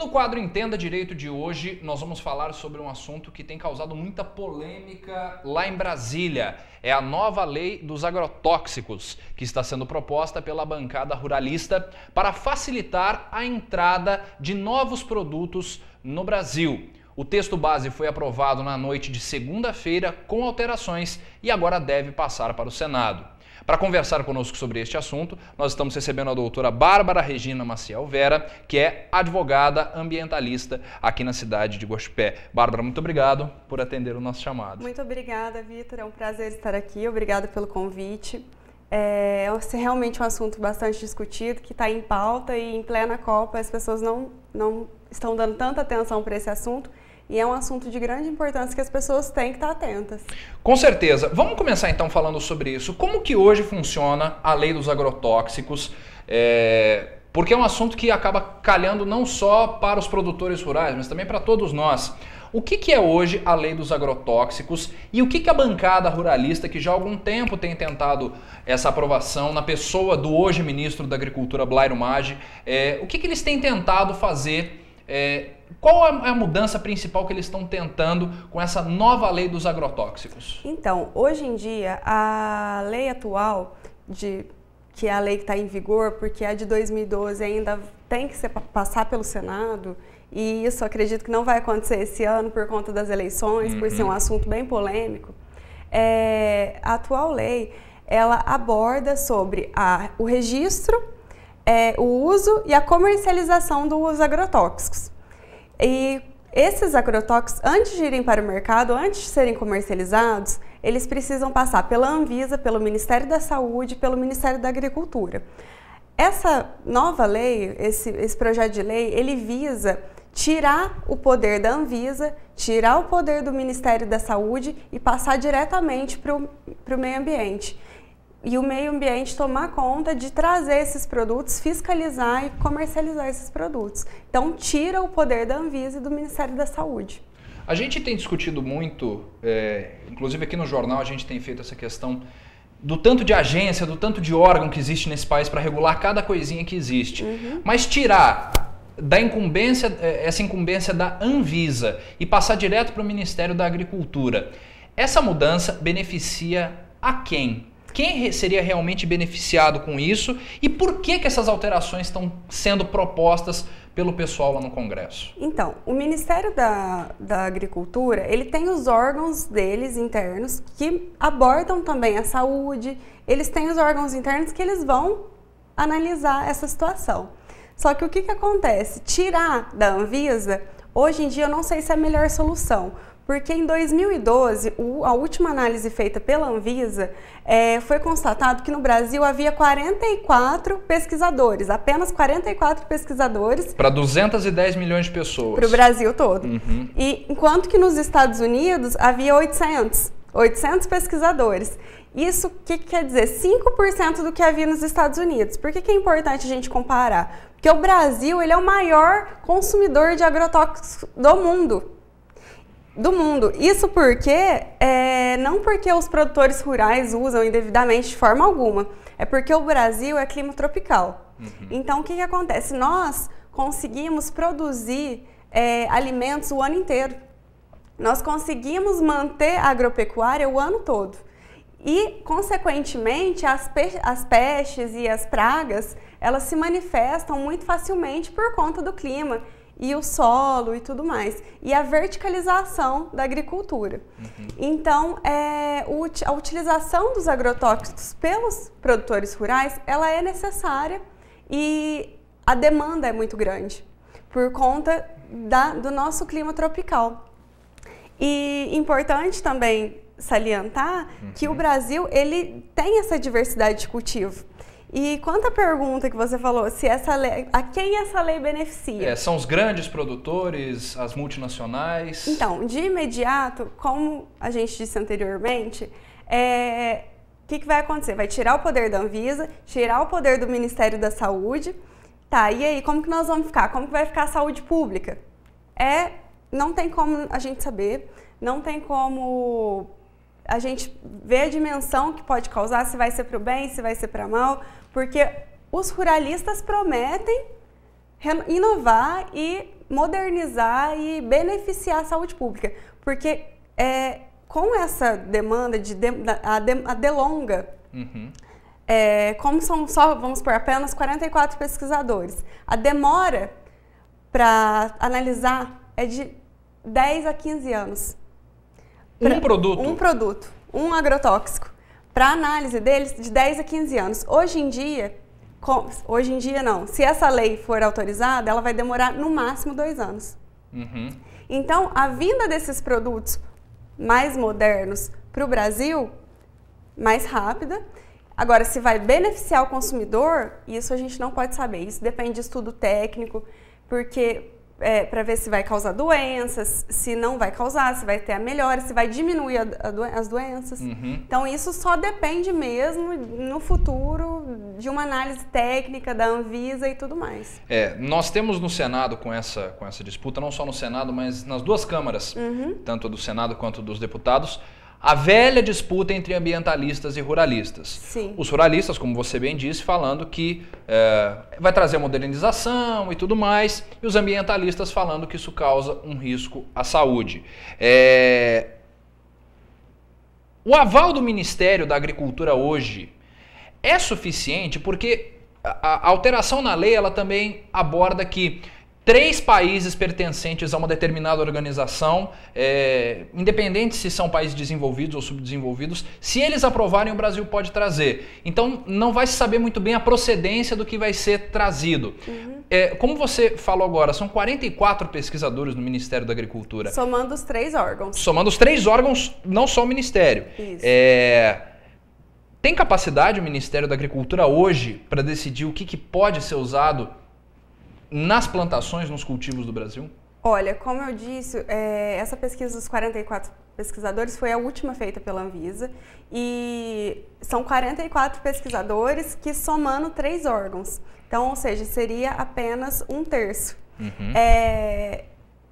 no quadro Entenda Direito de hoje, nós vamos falar sobre um assunto que tem causado muita polêmica lá em Brasília. É a nova lei dos agrotóxicos, que está sendo proposta pela bancada ruralista para facilitar a entrada de novos produtos no Brasil. O texto base foi aprovado na noite de segunda-feira com alterações e agora deve passar para o Senado. Para conversar conosco sobre este assunto, nós estamos recebendo a doutora Bárbara Regina Maciel Vera, que é advogada ambientalista aqui na cidade de Guaxupé. Bárbara, muito obrigado por atender o nosso chamado. Muito obrigada, Vitor. É um prazer estar aqui. Obrigada pelo convite. É realmente um assunto bastante discutido, que está em pauta e em plena Copa as pessoas não estão dando tanta atenção para esse assunto. E é um assunto de grande importância que as pessoas têm que estar atentas. Com certeza. Vamos começar então falando sobre isso. Como que hoje funciona a lei dos agrotóxicos? Porque é um assunto que acaba calhando não só para os produtores rurais, mas também para todos nós. O que é hoje a lei dos agrotóxicos e o que a bancada ruralista, que já há algum tempo tem tentado essa aprovação na pessoa do hoje ministro da Agricultura, Blairo Maggi, o que eles têm tentado fazer? Qual é a mudança principal que eles estão tentando com essa nova lei dos agrotóxicos? Então, hoje em dia, a lei atual, que é a lei que está em vigor, porque a de 2012 ainda tem que passar pelo Senado, e isso acredito que não vai acontecer esse ano por conta das eleições, por ser um assunto bem polêmico. A atual lei, ela aborda sobre o registro, o uso e a comercialização dos agrotóxicos. E esses agrotóxicos, antes de irem para o mercado, antes de serem comercializados, eles precisam passar pela Anvisa, pelo Ministério da Saúde, pelo Ministério da Agricultura. Essa nova lei, esse projeto de lei, ele visa tirar o poder da Anvisa, tirar o poder do Ministério da Saúde e passar diretamente para o meio ambiente. E o meio ambiente tomar conta de trazer esses produtos, fiscalizar e comercializar esses produtos. Então, tira o poder da Anvisa e do Ministério da Saúde. A gente tem discutido muito, inclusive aqui no jornal a gente tem feito essa questão do tanto de agência, do tanto de órgão que existe nesse país para regular cada coisinha que existe. Mas tirar da incumbência, essa incumbência da Anvisa e passar direto para o Ministério da Agricultura, essa mudança beneficia a quem? Quem seria realmente beneficiado com isso e por que essas alterações estão sendo propostas pelo pessoal lá no Congresso? Então, o Ministério da Agricultura, ele tem os órgãos deles internos que abordam também a saúde, eles têm os órgãos internos que eles vão analisar essa situação. Só que o que acontece? Tirar da Anvisa, hoje em dia eu não sei se é a melhor solução. Porque em 2012, a última análise feita pela Anvisa, foi constatado que no Brasil havia 44 pesquisadores, apenas 44 pesquisadores. Para 210 milhões de pessoas. Para o Brasil todo. E enquanto que nos Estados Unidos havia 800 pesquisadores. Isso, o que quer dizer? 5% do que havia nos Estados Unidos. Por que é importante a gente comparar? Porque o Brasil, ele é o maior consumidor de agrotóxicos do mundo. Isso porque, não porque os produtores rurais usam indevidamente de forma alguma, é porque o Brasil é clima tropical. Então, o que acontece? Nós conseguimos produzir alimentos o ano inteiro. Nós conseguimos manter a agropecuária o ano todo. E, consequentemente, as pestes e as pragas, elas se manifestam muito facilmente por conta do clima. E o solo e tudo mais. E a verticalização da agricultura. Então, a utilização dos agrotóxicos pelos produtores rurais, ela é necessária e a demanda é muito grande, por conta do nosso clima tropical. E importante também salientar que o Brasil, ele tem essa diversidade de cultivo. E quanto à pergunta que você falou, se essa lei, a quem essa lei beneficia? São os grandes produtores, as multinacionais? Então, de imediato, como a gente disse anteriormente, o que vai acontecer? Vai tirar o poder da Anvisa, tirar o poder do Ministério da Saúde. Tá, e aí, como que nós vamos ficar? Como que vai ficar a saúde pública? Não tem como a gente saber, não tem como a gente ver a dimensão que pode causar, se vai ser para o bem, se vai ser para mal, porque os ruralistas prometem inovar e modernizar e beneficiar a saúde pública. Porque com essa demanda a delonga, como são só, vamos supor, apenas 44 pesquisadores, a demora para analisar é de 10 a 15 anos. Um produto? Um produto, um agrotóxico. Para análise deles, de 10 a 15 anos. Hoje em dia não. Se essa lei for autorizada, ela vai demorar no máximo 2 anos. Então, a vinda desses produtos mais modernos para o Brasil, mais rápida. Agora, se vai beneficiar o consumidor, isso a gente não pode saber. Isso depende de estudo técnico, porque para ver se vai causar doenças, se não vai causar, se vai ter a melhora, se vai diminuir as doenças. Então, isso só depende mesmo, no futuro, de uma análise técnica da Anvisa e tudo mais. Nós temos no Senado, com essa disputa, não só no Senado, mas nas duas câmaras, tanto do Senado quanto dos deputados, a velha disputa entre ambientalistas e ruralistas. Sim. Os ruralistas, como você bem disse, falando que vai trazer modernização e tudo mais, e os ambientalistas falando que isso causa um risco à saúde. O aval do Ministério da Agricultura hoje é suficiente porque a alteração na lei ela também aborda que 3 países pertencentes a uma determinada organização, independente se são países desenvolvidos ou subdesenvolvidos, se eles aprovarem, o Brasil pode trazer. Então, não vai se saber muito bem a procedência do que vai ser trazido. Como você falou agora, são 44 pesquisadores no Ministério da Agricultura. Somando os 3 órgãos. Somando os 3 órgãos, não só o Ministério. Isso. Tem capacidade o Ministério da Agricultura hoje para decidir o que pode ser usado nas plantações, nos cultivos do Brasil? Olha, como eu disse, essa pesquisa dos 44 pesquisadores foi a última feita pela Anvisa e são 44 pesquisadores que somando 3 órgãos. Então, ou seja, seria apenas 1/3.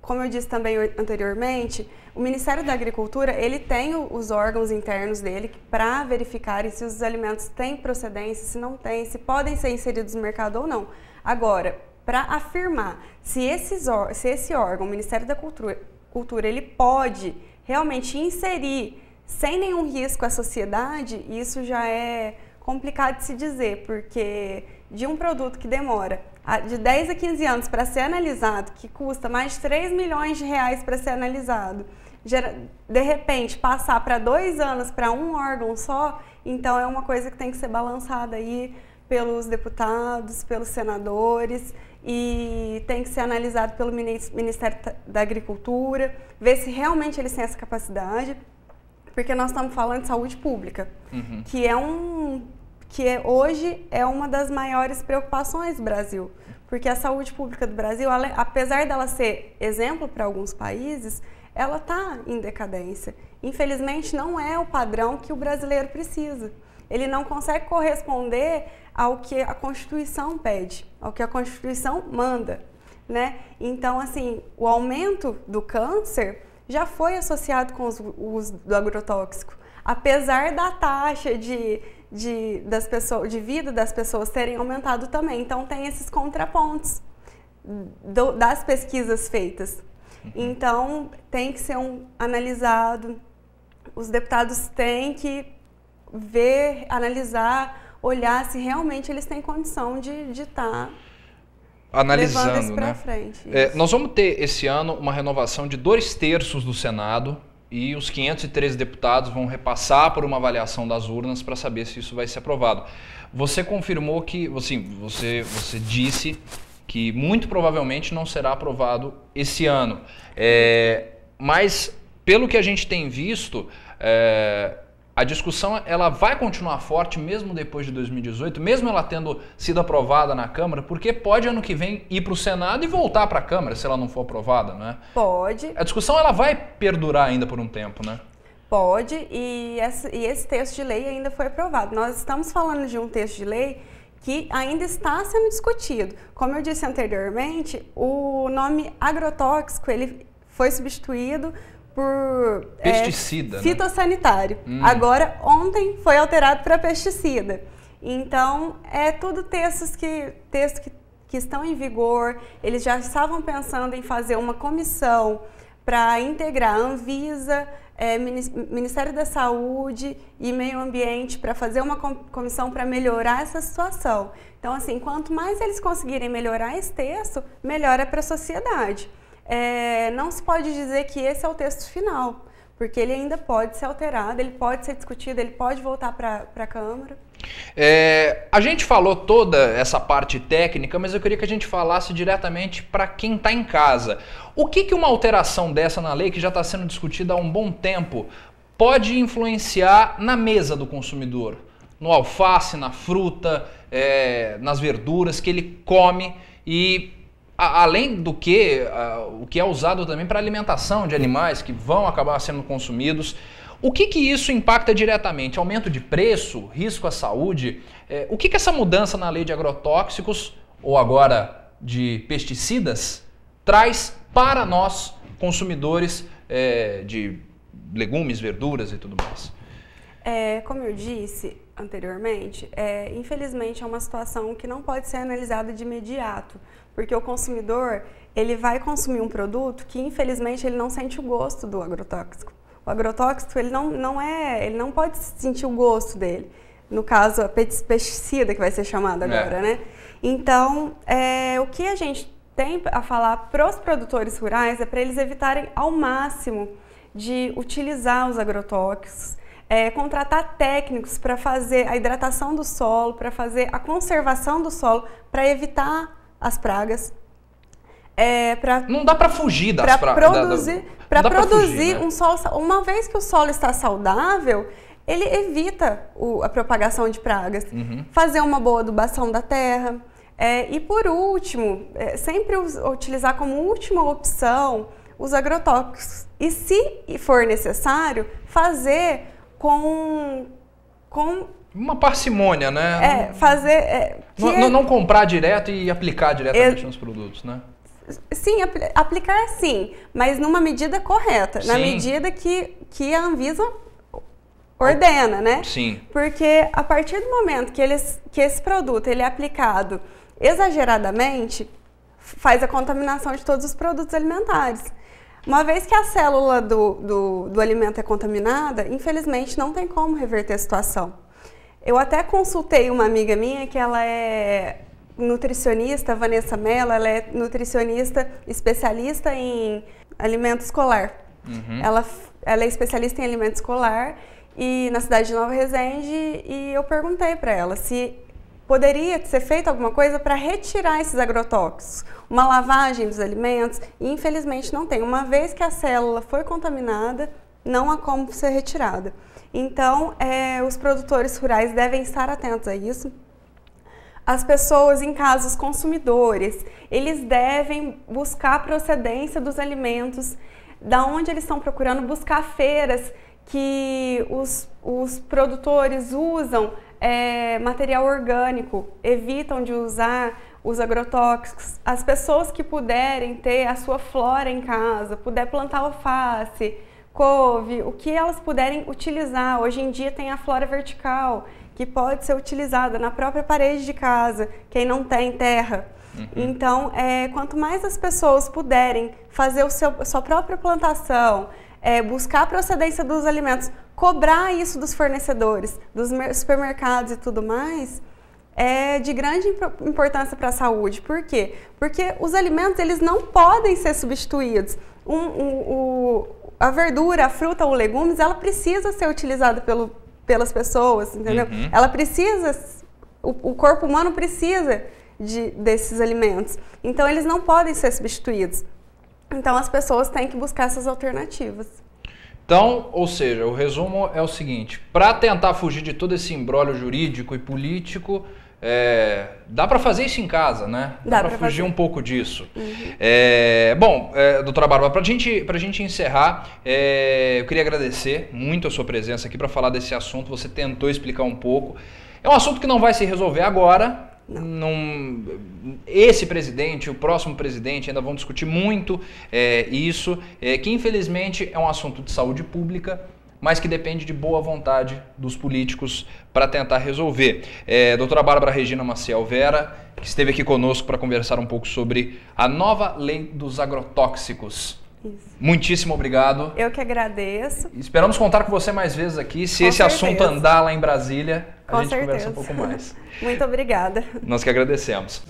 Como eu disse também anteriormente, o Ministério da Agricultura ele tem os órgãos internos dele para verificar se os alimentos têm procedência, se não têm, se podem ser inseridos no mercado ou não. Agora, para afirmar se esse órgão, o Ministério da Cultura, ele pode realmente inserir sem nenhum risco à sociedade, isso já é complicado de se dizer, porque de um produto que demora de 10 a 15 anos para ser analisado, que custa mais de 3 milhões de reais para ser analisado, de repente passar para 2 anos para um órgão só, então é uma coisa que tem que ser balançada aí pelos deputados, pelos senadores, e tem que ser analisado pelo Ministério da Agricultura, ver se realmente eles têm essa capacidade, porque nós estamos falando de saúde pública, que hoje é uma das maiores preocupações do Brasil, porque a saúde pública do Brasil, apesar dela ser exemplo para alguns países, ela está em decadência. Infelizmente, não é o padrão que o brasileiro precisa. Ele não consegue corresponder ao que a Constituição pede, ao que a Constituição manda, né? Então, assim, o aumento do câncer já foi associado com o uso do agrotóxico, apesar da taxa de vida das pessoas terem aumentado também. Então, tem esses contrapontos das pesquisas feitas. Então, tem que ser analisado, os deputados têm que ver, analisar, olhar se realmente eles têm condição de estar analisando, levando isso para né? frente. Nós vamos ter esse ano uma renovação de 2/3 do Senado e os 513 deputados vão repassar por uma avaliação das urnas para saber se isso vai ser aprovado. Você confirmou que, assim, você disse que muito provavelmente não será aprovado esse ano. Mas, pelo que a gente tem visto, a discussão ela vai continuar forte mesmo depois de 2018, mesmo ela tendo sido aprovada na Câmara, porque pode ano que vem ir para o Senado e voltar para a Câmara se ela não for aprovada, né? Pode. A discussão ela vai perdurar ainda por um tempo, né? Pode, e esse texto de lei ainda foi aprovado. Nós estamos falando de um texto de lei que ainda está sendo discutido. Como eu disse anteriormente, o nome agrotóxico ele foi substituído por pesticida, fitossanitário. Agora, ontem foi alterado para pesticida. Então, é tudo texto que que estão em vigor, eles já estavam pensando em fazer uma comissão para integrar a Anvisa, Ministério da Saúde e Meio Ambiente para fazer uma comissão para melhorar essa situação. Então, assim, quanto mais eles conseguirem melhorar esse texto, melhor é para a sociedade. Não se pode dizer que esse é o texto final, porque ele ainda pode ser alterado, ele pode ser discutido, ele pode voltar para a Câmara. A gente falou toda essa parte técnica, mas eu queria que a gente falasse diretamente para quem está em casa. O que uma alteração dessa na lei, que já está sendo discutida há um bom tempo, pode influenciar na mesa do consumidor? No alface, na fruta, nas verduras que ele come e... Além do que, o que é usado também para alimentação de animais que vão acabar sendo consumidos. O que isso impacta diretamente? Aumento de preço, risco à saúde? O que essa mudança na lei de agrotóxicos, ou agora de pesticidas, traz para nós, consumidores de legumes, verduras e tudo mais? Como eu disse anteriormente, infelizmente é uma situação que não pode ser analisada de imediato, porque o consumidor ele vai consumir um produto que infelizmente ele não sente o gosto do agrotóxico. O agrotóxico ele não pode sentir o gosto dele. No caso, a pesticida que vai ser chamado agora, né? Então, o que a gente tem a falar para os produtores rurais é para eles evitarem ao máximo de utilizar os agrotóxicos, contratar técnicos para fazer a hidratação do solo, para fazer a conservação do solo, para evitar as pragas. Não dá para fugir das pragas. Para produzir um solo, uma vez que o solo está saudável, ele evita a propagação de pragas. Fazer uma boa adubação da terra. E por último, sempre utilizar como última opção os agrotóxicos. E se for necessário, fazer com uma parcimônia, né? Não comprar direto e aplicar diretamente nos produtos, né? Sim, aplicar sim, mas numa medida correta, na medida que a Anvisa ordena, né? Sim. Porque a partir do momento que esse produto ele é aplicado exageradamente, faz a contaminação de todos os produtos alimentares. Uma vez que a célula do alimento é contaminada, infelizmente não tem como reverter a situação. Eu até consultei uma amiga minha que ela é nutricionista, Vanessa Mello, ela é nutricionista especialista em alimento escolar. Ela é especialista em alimento escolar e na cidade de Nova Resende, e eu perguntei para ela se poderia ser feito alguma coisa para retirar esses agrotóxicos, uma lavagem dos alimentos, e infelizmente não tem. Uma vez que a célula foi contaminada, não há como ser retirada. Então, os produtores rurais devem estar atentos a isso. As pessoas em casa, os consumidores, eles devem buscar a procedência dos alimentos, da onde eles estão procurando, buscar feiras que os produtores usam material orgânico, evitam de usar os agrotóxicos. As pessoas que puderem ter a sua flora em casa, puder plantar alface, couve, o que elas puderem utilizar. Hoje em dia tem a flora vertical, que pode ser utilizada na própria parede de casa, quem não tem terra. Então, quanto mais as pessoas puderem fazer a sua própria plantação, buscar a procedência dos alimentos, cobrar isso dos fornecedores, dos supermercados e tudo mais, é de grande importância para a saúde. Por quê? Porque os alimentos eles não podem ser substituídos. A verdura, a fruta ou legumes, ela precisa ser utilizada pelas pessoas, entendeu? Ela precisa, o corpo humano precisa desses alimentos. Então, eles não podem ser substituídos. Então, as pessoas têm que buscar essas alternativas. Então, ou seja, o resumo é o seguinte: para tentar fugir de todo esse imbróglio jurídico e político, dá para fazer isso em casa, né? Dá para fugir um pouco disso. Bom, doutora Bárbara, para a gente encerrar, eu queria agradecer muito a sua presença aqui para falar desse assunto. Você tentou explicar um pouco. É um assunto que não vai se resolver agora. Esse presidente, o próximo presidente ainda vão discutir muito isso, que infelizmente é um assunto de saúde pública, mas que depende de boa vontade dos políticos para tentar resolver. Doutora Bárbara Regina Maciel Vera, que esteve aqui conosco para conversar um pouco sobre a nova lei dos agrotóxicos. Isso. Muitíssimo obrigado. Eu que agradeço. Esperamos contar com você mais vezes aqui. Se esse assunto andar lá em Brasília, a gente conversa um pouco mais. Muito obrigada. Nós que agradecemos.